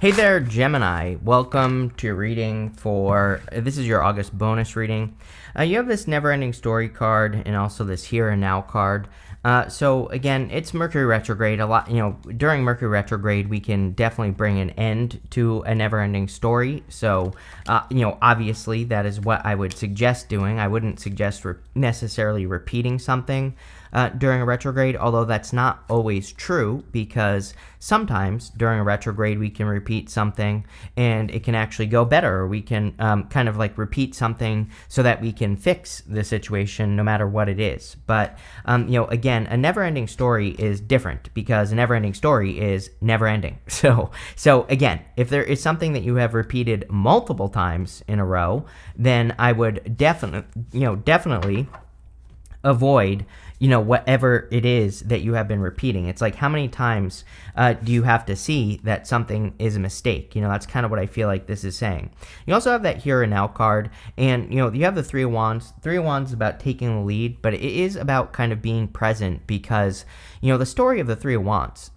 Hey there, Gemini. Welcome to your reading for this is your August bonus reading. You have this never-ending story card and also this here and now card. So again, it's Mercury retrograde. During Mercury retrograde, we can definitely bring an end to a never-ending story. So, obviously, that is what I would suggest doing. I wouldn't suggest necessarily repeating something during a retrograde, although that's not always true, because sometimes during a retrograde we can repeat something and it can actually go better, or we can kind of like repeat something so that we can fix the situation no matter what it is. But again, a never-ending story is different because a never-ending story is never-ending. So again, if there is something that you have repeated multiple times in a row, then I would definitely avoid whatever it is that you have been repeating. It's like, how many times do you have to see that something is a mistake? That's kind of what I feel like this is saying. You also have that here and now card, and you have the Three of Wands. Three of Wands is about taking the lead, but it is about kind of being present, because the story of the Three of Wands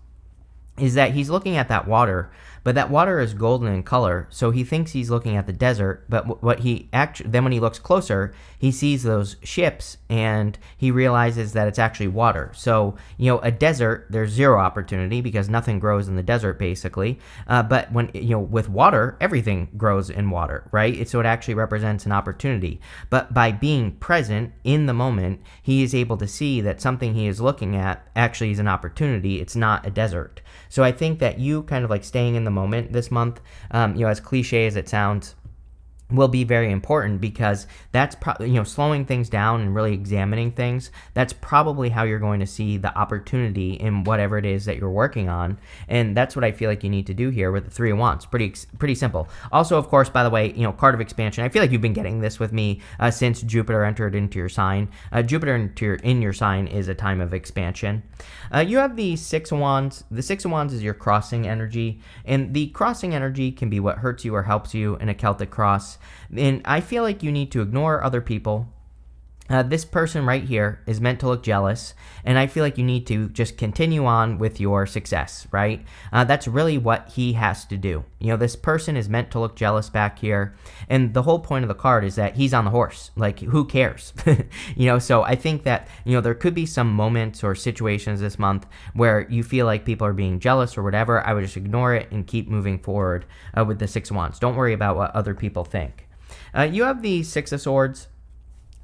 is that he's looking at that water, but that water is golden in color, so he thinks he's looking at the desert, but then when he looks closer, he sees those ships, and he realizes that it's actually water. So, a desert, there's zero opportunity because nothing grows in the desert, basically, but when, with water, everything grows in water, right? So it actually represents an opportunity, but by being present in the moment, he is able to see that something he is looking at actually is an opportunity. It's not a desert. So I think that you kind of like staying in the moment this month, as cliche as it sounds, will be very important, because that's probably, slowing things down and really examining things. That's probably how you're going to see the opportunity in whatever it is that you're working on. And that's what I feel like you need to do here with the Three of Wands. Pretty simple. Also, of course, by the way, card of expansion. I feel like you've been getting this with me since Jupiter entered into your sign. Jupiter in your sign is a time of expansion. You have the Six of Wands. The Six of Wands is your crossing energy, and the crossing energy can be what hurts you or helps you in a Celtic cross. And I feel like you need to ignore other people. This person right here is meant to look jealous, and I feel like you need to just continue on with your success, right? That's really what he has to do. This person is meant to look jealous back here, and the whole point of the card is that he's on the horse. Like, who cares? So I think that, there could be some moments or situations this month where you feel like people are being jealous or whatever. I would just ignore it and keep moving forward with the Six of Wands. Don't worry about what other people think. You have the Six of Swords.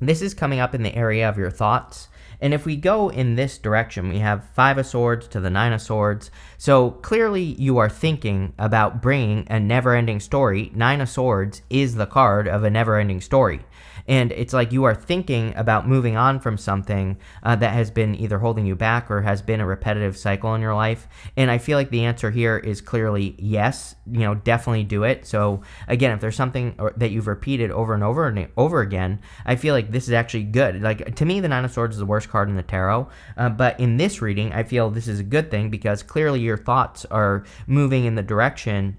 This is coming up in the area of your thoughts. And if we go in this direction, we have Five of Swords to the Nine of Swords. So clearly you are thinking about bringing a never-ending story. Nine of Swords is the card of a never-ending story. And it's like you are thinking about moving on from something that has been either holding you back or has been a repetitive cycle in your life. And I feel like the answer here is clearly yes. Definitely do it. So again, if there's something that you've repeated over and over again, I feel like this is actually good. Like, to me, the Nine of Swords is the worst card in the tarot. But in this reading, I feel this is a good thing, because clearly your thoughts are moving in the direction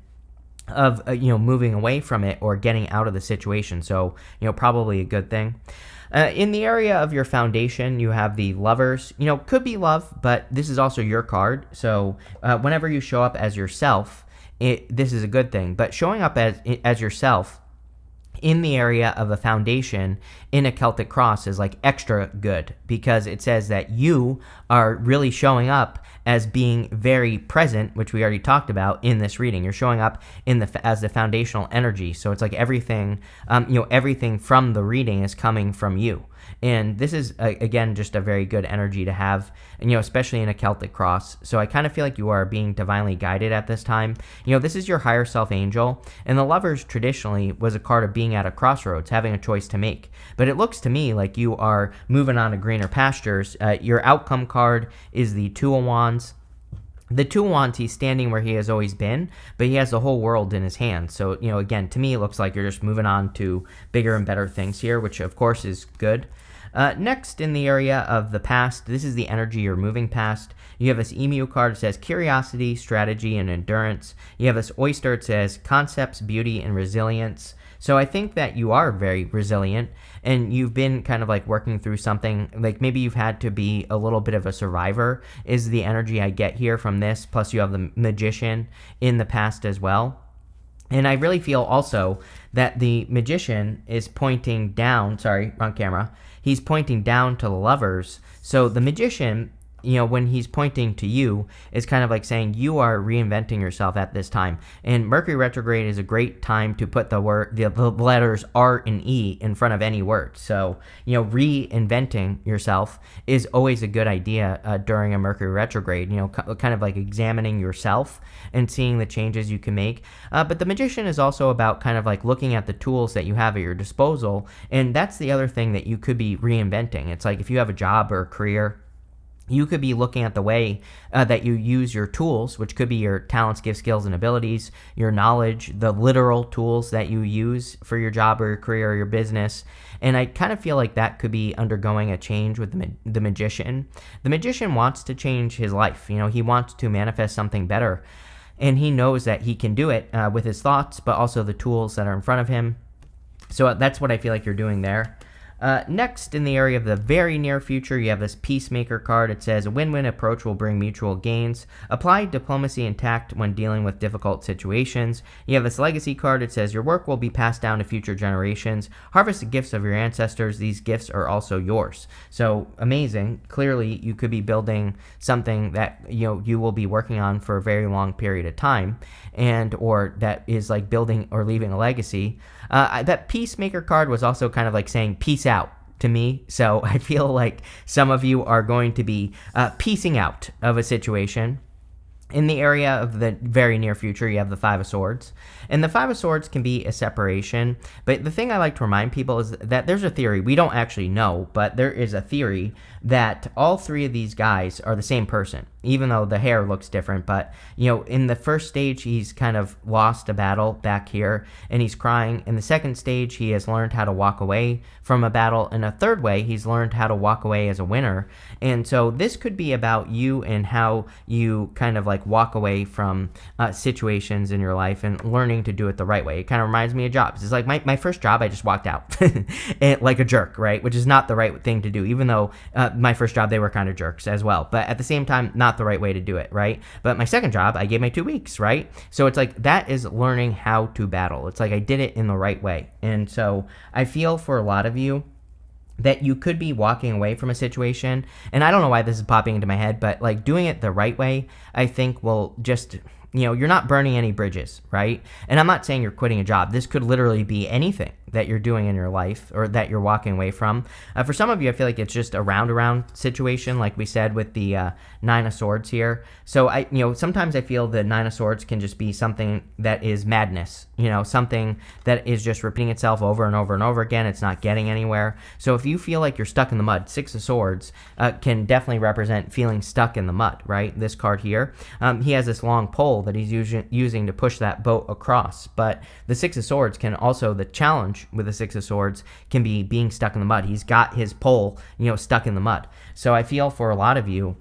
of moving away from it or getting out of the situation. So probably a good thing. In the area of your foundation, you have the Lovers. Could be love, but this is also your card. So whenever you show up as yourself, this is a good thing. But showing up as yourself in the area of a foundation in a Celtic cross is like extra good, because it says that you are really showing up as being very present, which we already talked about in this reading. You're showing up as the foundational energy. So it's like everything, everything from the reading is coming from you. And this is, again, just a very good energy to have, especially in a Celtic cross. So I kind of feel like you are being divinely guided at this time. This is your higher self angel. And the Lovers traditionally was a card of being at a crossroads, having a choice to make. But it looks to me like you are moving on to greener pastures. Your outcome card is the Two of Wands. The Two of Wands, he's standing where he has always been, but he has the whole world in his hands. So, again, to me, it looks like you're just moving on to bigger and better things here, which, of course, is good. Next, in the area of the past, this is the energy you're moving past. You have this emu card that says curiosity, strategy, and endurance. You have this oyster that says concepts, beauty, and resilience. So I think that you are very resilient, and you've been kind of like working through something, like maybe you've had to be a little bit of a survivor, is the energy I get here from this. Plus you have the Magician in the past as well. And I really feel also that the Magician is pointing down, sorry, wrong camera. He's pointing down to the Lovers. So the Magician, when he's pointing to you, is kind of like saying you are reinventing yourself at this time. And Mercury retrograde is a great time to put the letters R and E in front of any word. So, reinventing yourself is always a good idea during a Mercury retrograde, kind of like examining yourself and seeing the changes you can make. But the Magician is also about kind of like looking at the tools that you have at your disposal. And that's the other thing that you could be reinventing. It's like if you have a job or a career, you could be looking at the way that you use your tools, which could be your talents, gifts, skills, and abilities, your knowledge, the literal tools that you use for your job or your career or your business. And I kind of feel like that could be undergoing a change with the Magician. The Magician wants to change his life. He wants to manifest something better. And he knows that he can do it with his thoughts, but also the tools that are in front of him. So that's what I feel like you're doing there. Next, in the area of the very near future, you have this Peacemaker card. It says, a win-win approach will bring mutual gains. Apply diplomacy and tact when dealing with difficult situations. You have this Legacy card. It says, your work will be passed down to future generations. Harvest the gifts of your ancestors. These gifts are also yours. So, amazing. Clearly, you could be building something that, you will be working on for a very long period of time, or that is like building or leaving a legacy. That Peacemaker card was also kind of like saying peace out to me. So I feel like some of you are going to be piecing out of a situation. In the area of the very near future, you have the Five of Swords. And the Five of Swords can be a separation. But the thing I like to remind people is that there's a theory. We don't actually know, but there is a theory that all three of these guys are the same person, even though the hair looks different. But, in the first stage, he's kind of lost a battle back here, and he's crying. In the second stage, he has learned how to walk away from a battle. In a third way, he's learned how to walk away as a winner. And so this could be about you and how you kind of like walk away from situations in your life and learning to do it the right way. It kind of reminds me of jobs. It's like my first job, I just walked out like a jerk, right? Which is not the right thing to do, even though my first job, they were kind of jerks as well. But at the same time, not the right way to do it, right? But my second job, I gave my 2 weeks, right? So it's like that is learning how to battle. It's like I did it in the right way. And so I feel for a lot of you that you could be walking away from a situation, and I don't know why this is popping into my head, but like doing it the right way, I think will just, you're not burning any bridges, right? And I'm not saying you're quitting a job. This could literally be anything that you're doing in your life or that you're walking away from. For some of you, I feel like it's just a round situation, like we said with the Nine of Swords here. So sometimes I feel the Nine of Swords can just be something that is madness, something that is just repeating itself over and over and over again. It's not getting anywhere. So if you feel like you're stuck in the mud, Six of Swords can definitely represent feeling stuck in the mud, right? This card here, he has this long pole that he's using to push that boat across. But the Six of Swords can also, the challenge with the Six of Swords can be being stuck in the mud. He's got his pole, stuck in the mud. So I feel for a lot of you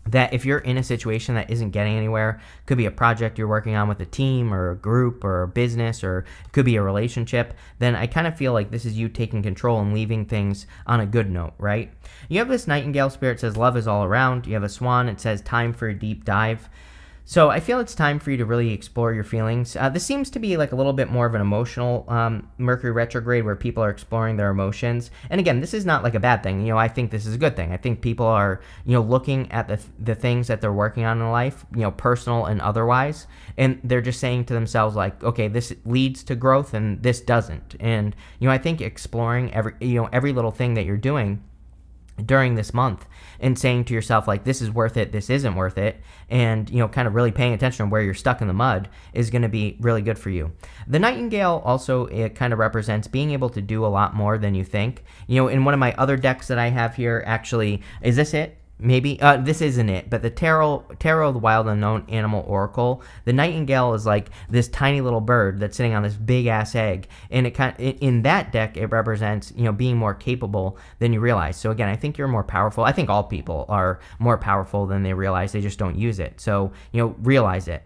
that if you're in a situation that isn't getting anywhere, could be a project you're working on with a team or a group or a business, or it could be a relationship, then I kind of feel like this is you taking control and leaving things on a good note, right? You have this Nightingale spirit, says love is all around. You have a Swan, it says time for a deep dive. So I feel it's time for you to really explore your feelings. This seems to be like a little bit more of an emotional Mercury retrograde where people are exploring their emotions. And again, this is not like a bad thing. I think this is a good thing. I think people are, looking at the things that they're working on in life, personal and otherwise, and they're just saying to themselves like, okay, this leads to growth and this doesn't. And, I think exploring every little thing that you're doing during this month and saying to yourself like, this is worth it, this isn't worth it, and kind of really paying attention to where you're stuck in the mud is going to be really good for you. The Nightingale also, it kind of represents being able to do a lot more than you think. In one of my other decks that I have here, actually, is this it? Maybe this isn't it, but the Tarot, the Wild Unknown Animal Oracle, the Nightingale is like this tiny little bird that's sitting on this big ass egg, and in that deck it represents being more capable than you realize. So again, I think you're more powerful. I think all people are more powerful than they realize. They just don't use it. So realize it.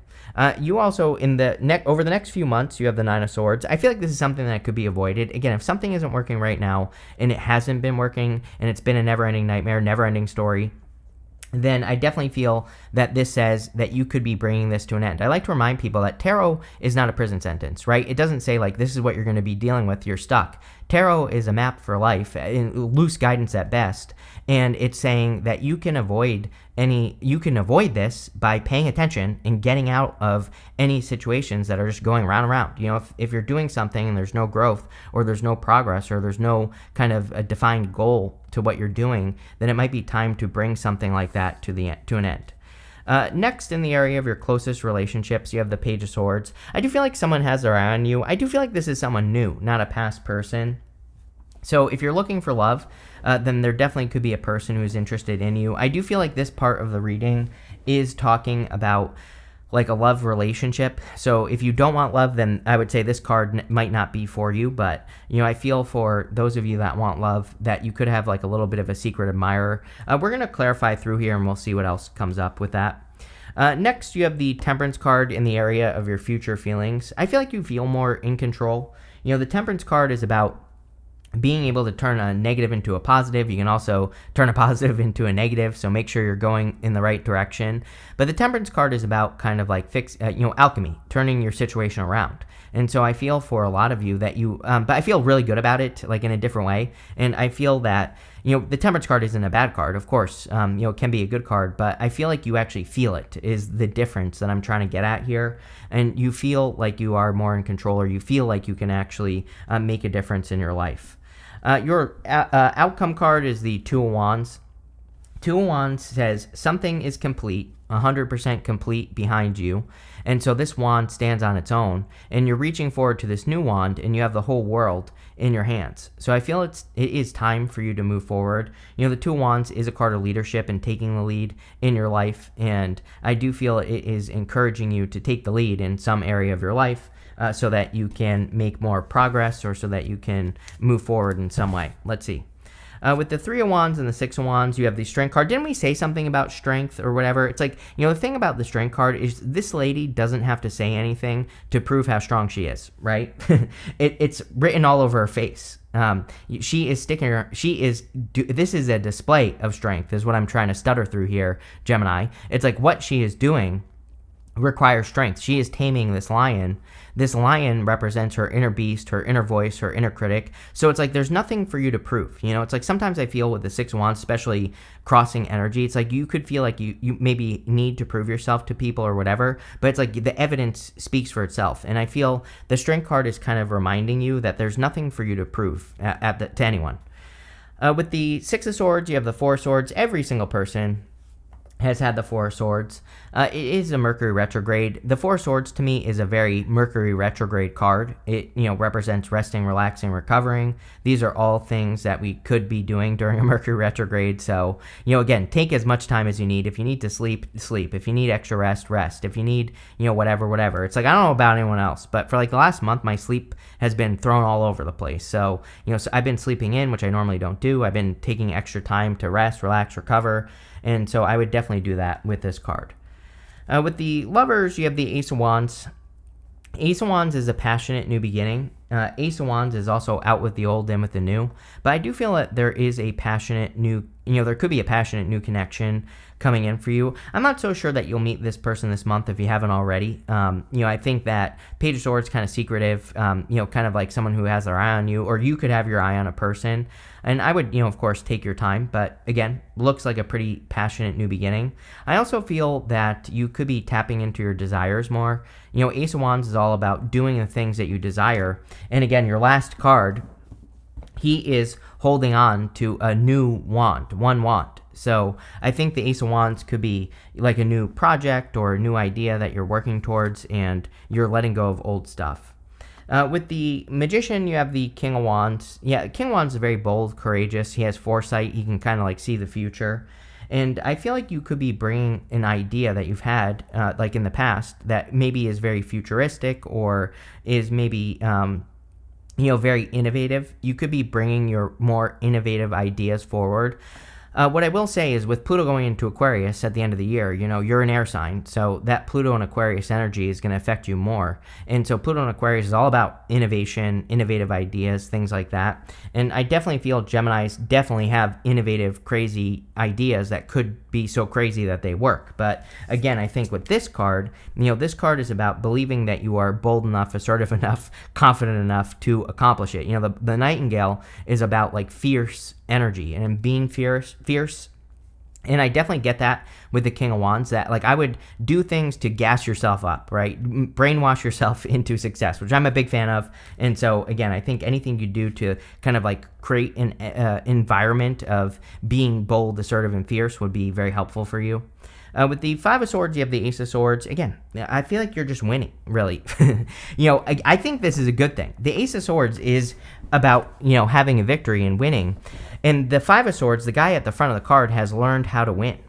You also, over the next few months, you have the Nine of Swords. I feel like this is something that could be avoided. Again, if something isn't working right now, and it hasn't been working, and it's been a never-ending nightmare, never-ending story, then I definitely feel that this says that you could be bringing this to an end. I like to remind people that tarot is not a prison sentence, right? It doesn't say like this is what you're going to be dealing with, you're stuck. Tarot is a map for life, loose guidance at best, and it's saying that you can avoid this by paying attention and getting out of any situations that are just going round and round. You know, if you're doing something and there's no growth or there's no progress or there's no kind of a defined goal to what you're doing, then it might be time to bring something like that to an end. Next, in the area of your closest relationships, you have the Page of Swords. I do feel like someone has their eye on you. I do feel like this is someone new, not a past person. So if you're looking for love, then there definitely could be a person who's interested in you. I do feel like this part of the reading is talking about like a love relationship. So if you don't want love, then I would say this card might not be for you. But, you know, I feel for those of you that want love that you could have like a little bit of a secret admirer. We're going to clarify through here and we'll see what else comes up with that. Next, you have the Temperance card in the area of your future feelings. I feel like you feel more in control. You know, the Temperance card is about being able to turn a negative into a positive. You can also turn a positive into a negative, so make sure you're going in the right direction. But the Temperance card is about kind of like alchemy, turning your situation around. And so I feel for a lot of you that but I feel really good about it, like in a different way. And I feel that, you know, the Temperance card isn't a bad card, of course. You know, it can be a good card, but I feel like you actually feel it is the difference that I'm trying to get at here. And you feel like you are more in control, or you feel like you can actually make a difference in your life. Your outcome card is the Two of Wands. Two of Wands says something is complete, 100% complete behind you. And so this wand stands on its own, and you're reaching forward to this new wand, and you have the whole world in your hands. So I feel it is time for you to move forward. You know, the Two of Wands is a card of leadership and taking the lead in your life, and I do feel it is encouraging you to take the lead in some area of your life. So that you can make more progress, or so that you can move forward in some way. Let's see. With the Three of Wands and the Six of Wands, you have the Strength card. Didn't we say something about strength or whatever? It's like, you know, the thing about the Strength card is this lady doesn't have to say anything to prove how strong she is, right? It's written all over her face. This is a display of strength, is what I'm trying to stutter through here, Gemini. It's like what she is doing requires strength. She is taming this lion. This lion represents her inner beast, her inner voice, her inner critic. So it's like there's nothing for you to prove. You know, it's like sometimes I feel with the Six of Wands, especially crossing energy, it's like you could feel like you maybe need to prove yourself to people or whatever, but it's like the evidence speaks for itself. And I feel the Strength card is kind of reminding you that there's nothing for you to prove to anyone. With the Six of Swords, you have the Four of Swords. Every single person has had the Four of Swords. It is a Mercury retrograde. The Four of Swords to me is a very Mercury retrograde card. It, you know, represents resting, relaxing, recovering. These are all things that we could be doing during a Mercury retrograde. So, you know, again, take as much time as you need. If you need to sleep, sleep. If you need extra rest, rest. If you need, you know, whatever. It's like, I don't know about anyone else, but for like the last month, my sleep has been thrown all over the place. So, you know, so I've been sleeping in, which I normally don't do. I've been taking extra time to rest, relax, recover. And so I would definitely do that with this card. With the Lovers, you have the Ace of Wands. Ace of Wands is a passionate new beginning. Ace of Wands is also out with the old, in with the new. But I do feel that there is a passionate new, you know, there could be a passionate new connection coming in for you. I'm not so sure that you'll meet this person this month if you haven't already. You know, I think that Page of Swords kind of secretive, you know, kind of like someone who has their eye on you, or you could have your eye on a person. And I would, you know, of course, take your time. But again, looks like a pretty passionate new beginning. I also feel that you could be tapping into your desires more. You know, Ace of Wands is all about doing the things that you desire. And again, your last card, he is holding on to a new wand, one wand. So I think the Ace of Wands could be like a new project or a new idea that you're working towards, and you're letting go of old stuff. With the Magician, you have the King of Wands. Yeah, King of Wands is very bold, courageous. He has foresight. He can kind of like see the future. And I feel like you could be bringing an idea that you've had, like in the past, that maybe is very futuristic or is maybe, you know, very innovative. You could be bringing your more innovative ideas forward. What I will say is with Pluto going into Aquarius at the end of the year, you're an air sign, so that Pluto and Aquarius energy is going to affect you more. And so Pluto and Aquarius is all about innovation, innovative ideas, things like that. And I definitely feel Geminis definitely have innovative, crazy ideas that could be so crazy that they work. But again, I think with this card, this card is about believing that you are bold enough, assertive enough, confident enough to accomplish it. The Nightingale is about like fierce energy and being fierce. And I definitely get that with the King of Wands, that like I would do things to gas yourself up, right? Brainwash yourself into success, which I'm a big fan of. And so again, I think anything you do to kind of like create an environment of being bold, assertive, and fierce would be very helpful for you. With the Five of Swords, you have the Ace of Swords. Again, I feel like you're just winning, really. I think this is a good thing. The Ace of Swords is about, having a victory and winning. And the Five of Swords, the guy at the front of the card, has learned how to win.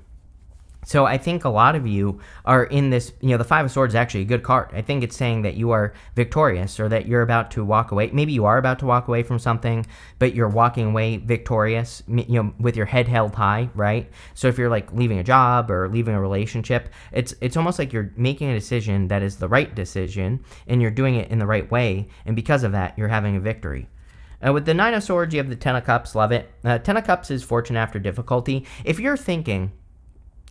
So I think a lot of you are in this, the Five of Swords is actually a good card. I think it's saying that you are victorious, or that you're about to walk away. Maybe you are about to walk away from something, but you're walking away victorious, with your head held high, right? So if you're like leaving a job or leaving a relationship, it's almost like you're making a decision that is the right decision, and you're doing it in the right way. And because of that, you're having a victory. With the Nine of Swords, you have the Ten of Cups. Love it. Ten of Cups is fortune after difficulty. If you're thinking,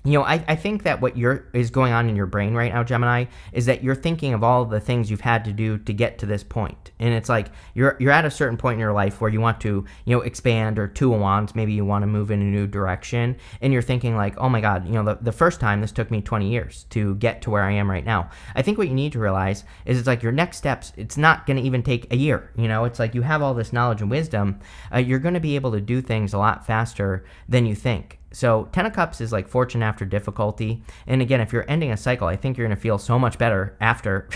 I think that what is going on in your brain right now, Gemini, is that you're thinking of all the things you've had to do to get to this point. And it's like you're at a certain point in your life where you want to, expand, or Two of Wands, maybe you want to move in a new direction. And you're thinking like, oh my God, the first time this took me 20 years to get to where I am right now. I think what you need to realize is it's like your next steps, it's not going to even take a year. It's like you have all this knowledge and wisdom. You're going to be able to do things a lot faster than you think. So Ten of Cups is like fortune after difficulty. And again, if you're ending a cycle, I think you're going to feel so much better after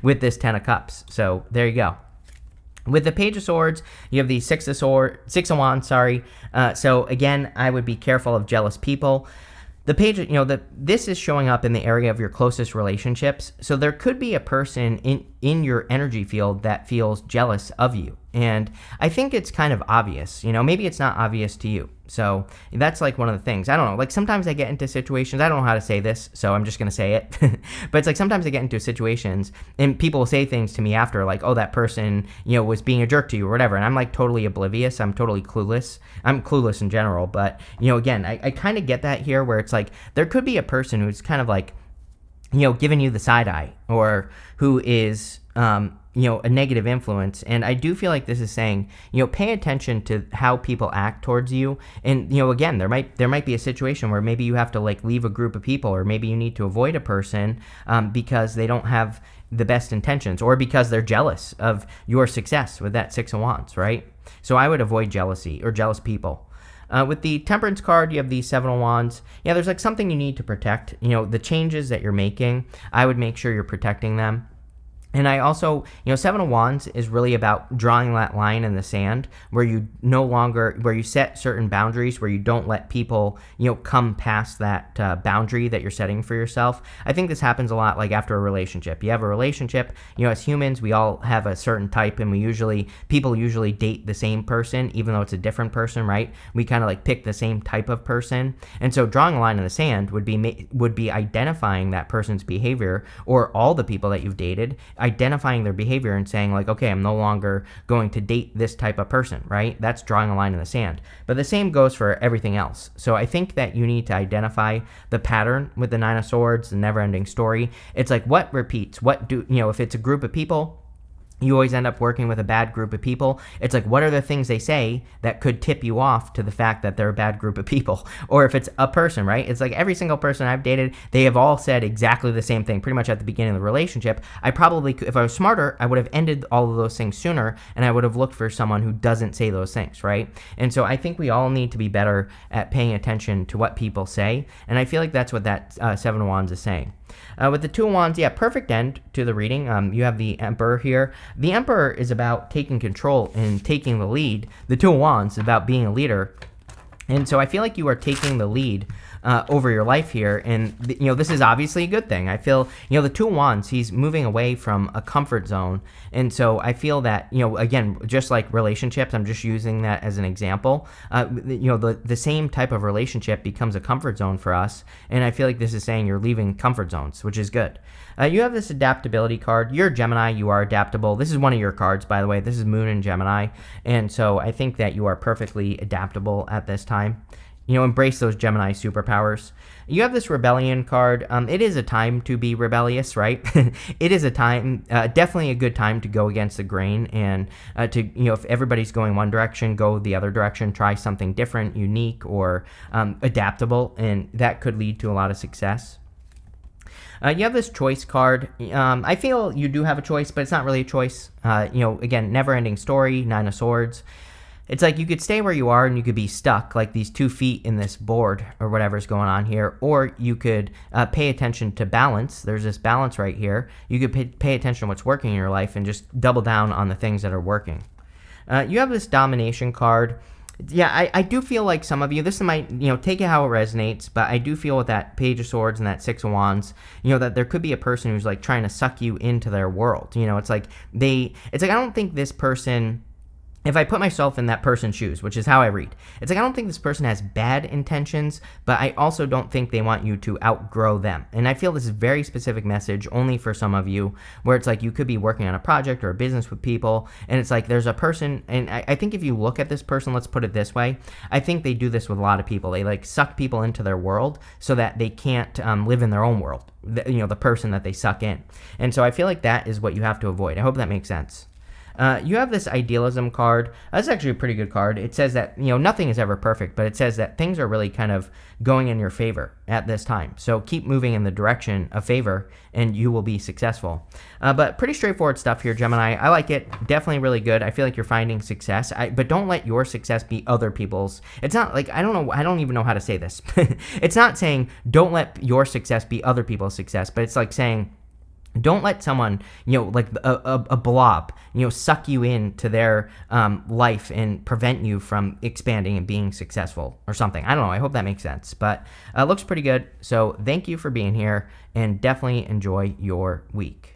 with this Ten of Cups. So there you go. With the Page of Swords, you have the Six of Wands, so again, I would be careful of jealous people. The page, this is showing up in the area of your closest relationships. So there could be a person in your energy field that feels jealous of you. And I think it's kind of obvious, maybe it's not obvious to you. So that's like one of the things. I don't know, like sometimes I get into situations, I don't know how to say this, so I'm just going to say it. But it's like sometimes I get into situations and people will say things to me after, like, oh, that person, was being a jerk to you or whatever. And I'm like totally oblivious. I'm totally clueless. I'm clueless in general. But, again, I kind of get that here, where it's like there could be a person who's kind of like, giving you the side eye, or who is, a negative influence. And I do feel like this is saying, pay attention to how people act towards you. And, again, there might be a situation where maybe you have to like leave a group of people, or maybe you need to avoid a person because they don't have the best intentions, or because they're jealous of your success with that Six of Wands, right? So I would avoid jealousy or jealous people. With the Temperance card, you have the Seven of Wands. Yeah, there's like something you need to protect. The changes that you're making, I would make sure you're protecting them. And I also, Seven of Wands is really about drawing that line in the sand where where you set certain boundaries, where you don't let people, come past that boundary that you're setting for yourself. I think this happens a lot like after a relationship. You have a relationship, as humans, we all have a certain type, and people usually date the same person, even though it's a different person, right? We kind of like pick the same type of person. And so drawing a line in the sand would be identifying that person's behavior, or all the people that you've dated, identifying their behavior and saying like, okay, I'm no longer going to date this type of person, right? That's drawing a line in the sand. But the same goes for everything else. So I think that you need to identify the pattern with the Nine of Swords, the never-ending story. It's like what repeats, if it's a group of people, you always end up working with a bad group of people. It's like, what are the things they say that could tip you off to the fact that they're a bad group of people? Or if it's a person, right? It's like every single person I've dated, they have all said exactly the same thing pretty much at the beginning of the relationship. I probably, if I was smarter, I would have ended all of those things sooner, and I would have looked for someone who doesn't say those things, right? And so I think we all need to be better at paying attention to what people say, and I feel like that's what that Seven of Wands is saying. With the Two of Wands, perfect end to the reading. You have the Emperor here. The Emperor is about taking control and taking the lead. The Two of Wands is about being a leader. And so I feel like you are taking the lead over your life here. And, this is obviously a good thing. I feel, the Two of Wands, he's moving away from a comfort zone. And so I feel that, again, just like relationships, I'm just using that as an example. The same type of relationship becomes a comfort zone for us. And I feel like this is saying you're leaving comfort zones, which is good. You have this adaptability card. You're a Gemini. You are adaptable. This is one of your cards, by the way. This is Moon in Gemini. And so I think that you are perfectly adaptable at this time. Embrace those Gemini superpowers. You have this rebellion card. It is a time to be rebellious, right? It is a time, definitely a good time to go against the grain and if everybody's going one direction, go the other direction, try something different, unique, or adaptable, and that could lead to a lot of success. You have this choice card. I feel you do have a choice, but it's not really a choice. Again, never-ending story, Nine of Swords. It's like you could stay where you are and you could be stuck, like these 2 feet in this board or whatever's going on here, or you could pay attention to balance. There's this balance right here. You could pay attention to what's working in your life and just double down on the things that are working. You have this domination card. Yeah, I do feel like some of you, this might, take it how it resonates, but I do feel with that Page of Swords and that Six of Wands, that there could be a person who's like trying to suck you into their world. It's like I don't think this person, if I put myself in that person's shoes, which is how I read, it's like I don't think this person has bad intentions, but I also don't think they want you to outgrow them. And I feel this is a very specific message only for some of you, where it's like you could be working on a project or a business with people, and it's like there's a person, and I think if you look at this person, let's put it this way, I think they do this with a lot of people. They like suck people into their world so that they can't live in their own world, the person that they suck in. And so I feel like that is what you have to avoid. I hope that makes sense. You have this idealism card. That's actually a pretty good card. It says that, nothing is ever perfect, but it says that things are really kind of going in your favor at this time. So keep moving in the direction of favor and you will be successful. But pretty straightforward stuff here, Gemini. I like it. Definitely really good. I feel like you're finding success, but don't let your success be other people's. It's not like, I don't even know how to say this. It's not saying don't let your success be other people's success, but it's like saying, don't let someone, like a blob, suck you into their life and prevent you from expanding and being successful or something. I don't know. I hope that makes sense. But it looks pretty good. So thank you for being here and definitely enjoy your week.